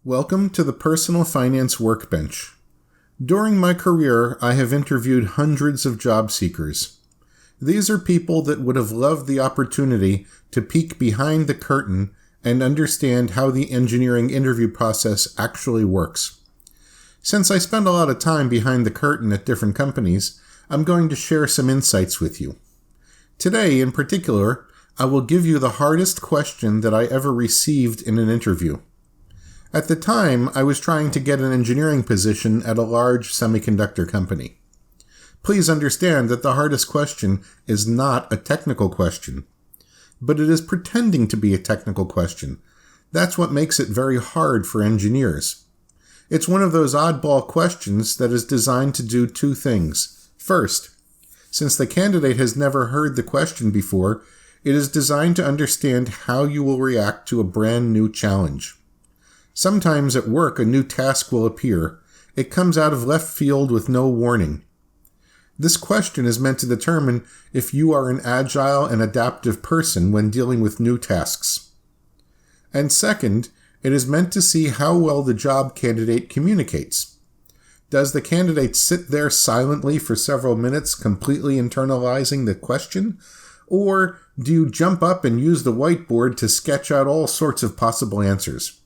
Welcome to the Personal Finance Workbench. During my career, I have interviewed hundreds of job seekers. These are people that would have loved the opportunity to peek behind the curtain and understand how the engineering interview process actually works. Since I spend a lot of time behind the curtain at different companies, I'm going to share some insights with you. Today, in particular, I will give you the hardest question that I ever received in an interview. At the time, I was trying to get an engineering position at a large semiconductor company. Please understand that the hardest question is not a technical question, but it is pretending to be a technical question. That's what makes it very hard for engineers. It's one of those oddball questions that is designed to do two things. First, since the candidate has never heard the question before, it is designed to understand how you will react to a brand new challenge. Sometimes at work, a new task will appear. It comes out of left field with no warning. This question is meant to determine if you are an agile and adaptive person when dealing with new tasks. And second, it is meant to see how well the job candidate communicates. Does the candidate sit there silently for several minutes, completely internalizing the question? Or do you jump up and use the whiteboard to sketch out all sorts of possible answers?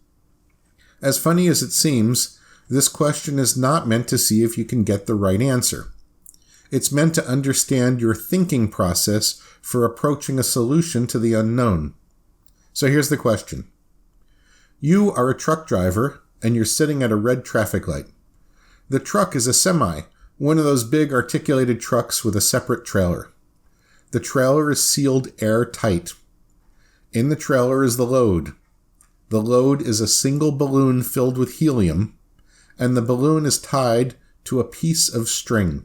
As funny as it seems, this question is not meant to see if you can get the right answer. It's meant to understand your thinking process for approaching a solution to the unknown. So here's the question. You are a truck driver, and you're sitting at a red traffic light. The truck is a semi, one of those big articulated trucks with a separate trailer. The trailer is sealed airtight. In the trailer is the load. The load is a single balloon filled with helium, and the balloon is tied to a piece of string.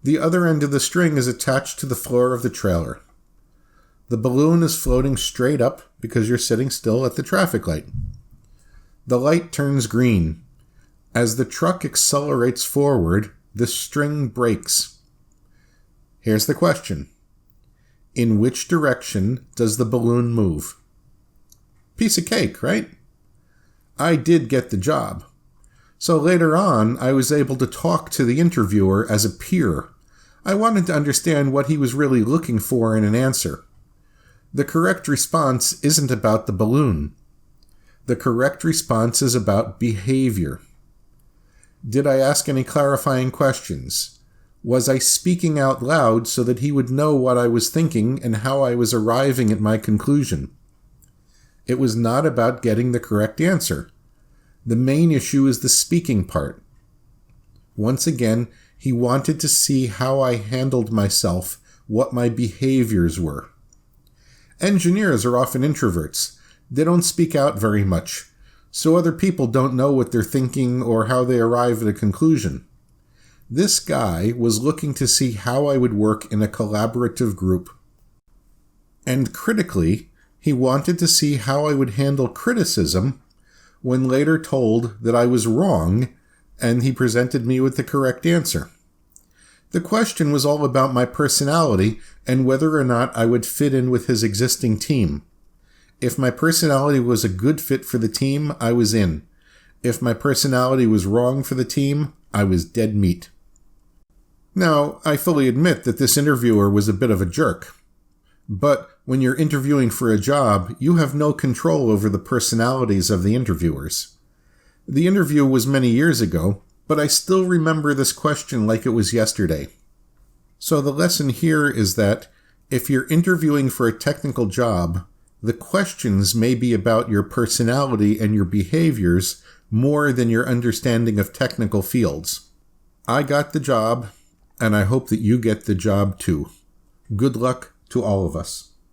The other end of the string is attached to the floor of the trailer. The balloon is floating straight up because you're sitting still at the traffic light. The light turns green. As the truck accelerates forward, the string breaks. Here's the question. In which direction does the balloon move? Piece of cake, right? I did get the job. So later on, I was able to talk to the interviewer as a peer. I wanted to understand what he was really looking for in an answer. The correct response isn't about the balloon. The correct response is about behavior. Did I ask any clarifying questions? Was I speaking out loud so that he would know what I was thinking and how I was arriving at my conclusion? It was not about getting the correct answer. The main issue is the speaking part. Once again, he wanted to see how I handled myself, what my behaviors were. Engineers are often introverts. They don't speak out very much, so other people don't know what they're thinking or how they arrive at a conclusion. This guy was looking to see how I would work in a collaborative group. And critically, he wanted to see how I would handle criticism when later told that I was wrong, and he presented me with the correct answer. The question was all about my personality and whether or not I would fit in with his existing team. If my personality was a good fit for the team, I was in. If my personality was wrong for the team, I was dead meat. Now, I fully admit that this interviewer was a bit of a jerk. But when you're interviewing for a job, you have no control over the personalities of the interviewers. The interview was many years ago, but I still remember this question like it was yesterday. So the lesson here is that if you're interviewing for a technical job, the questions may be about your personality and your behaviors more than your understanding of technical fields. I got the job, and I hope that you get the job too. Good luck to all of us.